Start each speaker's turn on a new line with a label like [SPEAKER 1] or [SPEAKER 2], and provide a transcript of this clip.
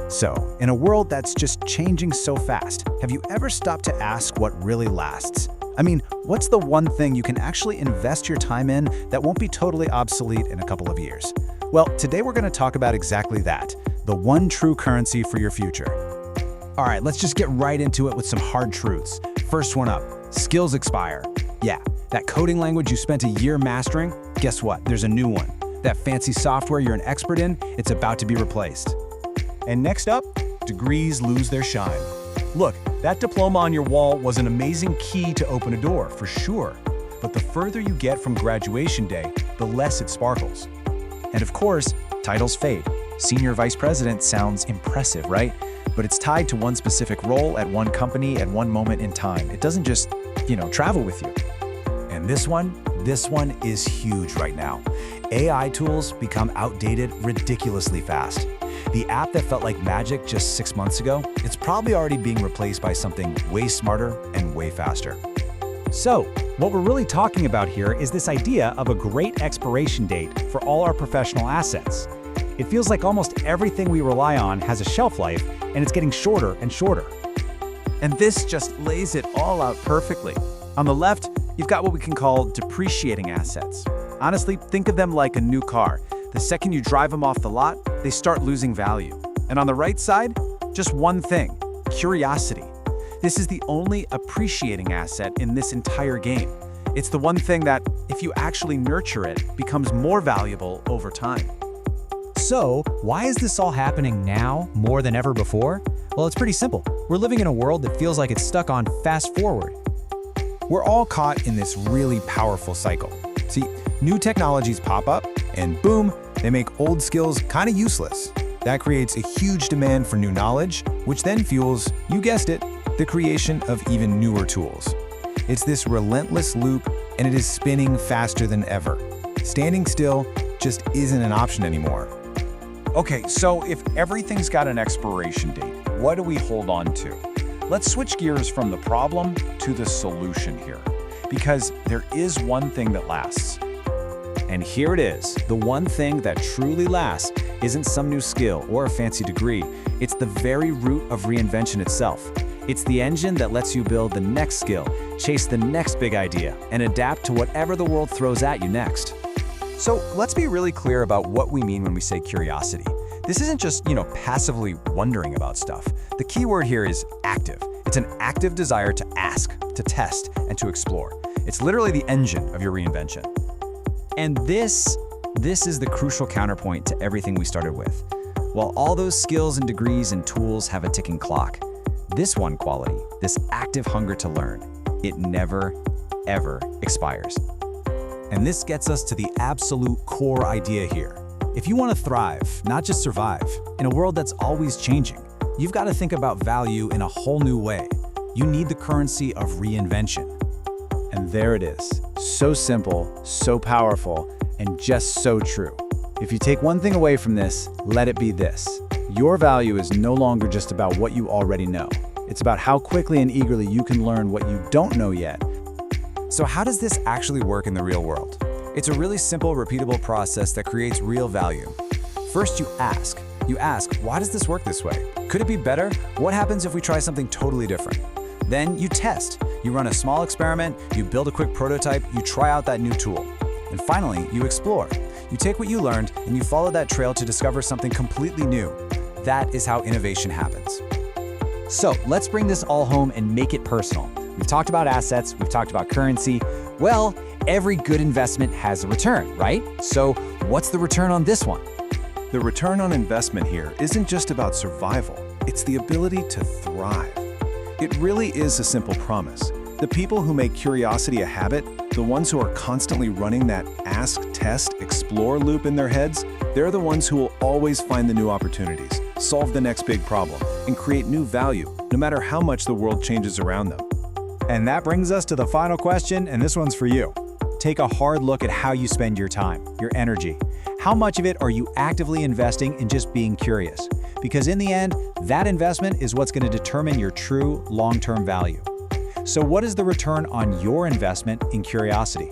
[SPEAKER 1] So, in a world that's just changing so fast, have you ever stopped to ask what really lasts? I mean, what's the one thing you can actually invest your time in that won't be totally obsolete in a couple of years? Well, today we're going to talk about exactly that, the one true currency for your future. All right, let's just get right into it with some hard truths. First one up, skills expire. Yeah, that coding language you spent a year mastering, guess what? There's a new one. That fancy software you're an expert in, it's about to be replaced.
[SPEAKER 2] And next up, degrees lose their shine. Look, that diploma on your wall was an amazing key to open a door, for sure. But the further you get from graduation day, the less it sparkles.
[SPEAKER 1] And of course, titles fade. Senior vice president sounds impressive, right? But it's tied to one specific role at one company at one moment in time. It doesn't just, travel with you. And this one is huge right now. AI tools become outdated ridiculously fast. The app that felt like magic just 6 months ago, it's probably already being replaced by something way smarter and way faster.
[SPEAKER 3] So, what we're really talking about here is this idea of a great expiration date for all our professional assets. It feels like almost everything we rely on has a shelf life, and it's getting shorter and shorter.
[SPEAKER 1] And this just lays it all out perfectly. On the left, you've got what we can call depreciating assets. Honestly, think of them like a new car. The second you drive them off the lot, they start losing value. And on the right side, just one thing, curiosity. This is the only appreciating asset in this entire game. It's the one thing that, if you actually nurture it, becomes more valuable over time.
[SPEAKER 3] So, why is this all happening now more than ever before? Well, it's pretty simple. We're living in a world that feels like it's stuck on fast forward.
[SPEAKER 1] We're all caught in this really powerful cycle. See, new technologies pop up, and boom, they make old skills kind of useless. That creates a huge demand for new knowledge, which then fuels, you guessed it, the creation of even newer tools. It's this relentless loop, and it is spinning faster than ever. Standing still just isn't an option anymore. Okay, so if everything's got an expiration date, what do we hold on to? Let's switch gears from the problem to the solution here, because there is one thing that lasts. And here it is. The one thing that truly lasts isn't some new skill or a fancy degree. It's the very root of reinvention itself. It's the engine that lets you build the next skill, chase the next big idea, and adapt to whatever the world throws at you next. So let's be really clear about what we mean when we say curiosity. This isn't just, passively wondering about stuff. The key word here is active. It's an active desire to ask, to test, and to explore. It's literally the engine of your reinvention. And this is the crucial counterpoint to everything we started with. While all those skills and degrees and tools have a ticking clock, this one quality, this active hunger to learn, it never, ever expires. And this gets us to the absolute core idea here. If you want to thrive, not just survive, in a world that's always changing, you've got to think about value in a whole new way. You need the currency of reinvention. And there it is. So simple, so powerful, and just so true. If you take one thing away from this, let it be this. Your value is no longer just about what you already know. It's about how quickly and eagerly you can learn what you don't know yet. So how does this actually work in the real world? It's a really simple, repeatable process that creates real value. First, you ask. You ask, why does this work this way? Could it be better? What happens if we try something totally different? Then you test. You run a small experiment, you build a quick prototype, you try out that new tool. And finally, you explore. You take what you learned and you follow that trail to discover something completely new. That is how innovation happens.
[SPEAKER 3] So, let's bring this all home and make it personal. We've talked about assets, we've talked about currency. Well, every good investment has a return, right? So, what's the return on this one?
[SPEAKER 2] The return on investment here isn't just about survival, it's the ability to thrive. It really is a simple promise. The people who make curiosity a habit, the ones who are constantly running that ask, test, explore loop in their heads, they're the ones who will always find the new opportunities, solve the next big problem, and create new value, no matter how much the world changes around them.
[SPEAKER 3] And that brings us to the final question, and this one's for you. Take a hard look at how you spend your time, your energy. How much of it are you actively investing in just being curious? Because in the end, that investment is what's going to determine your true long-term value. So what is the return on your investment in curiosity?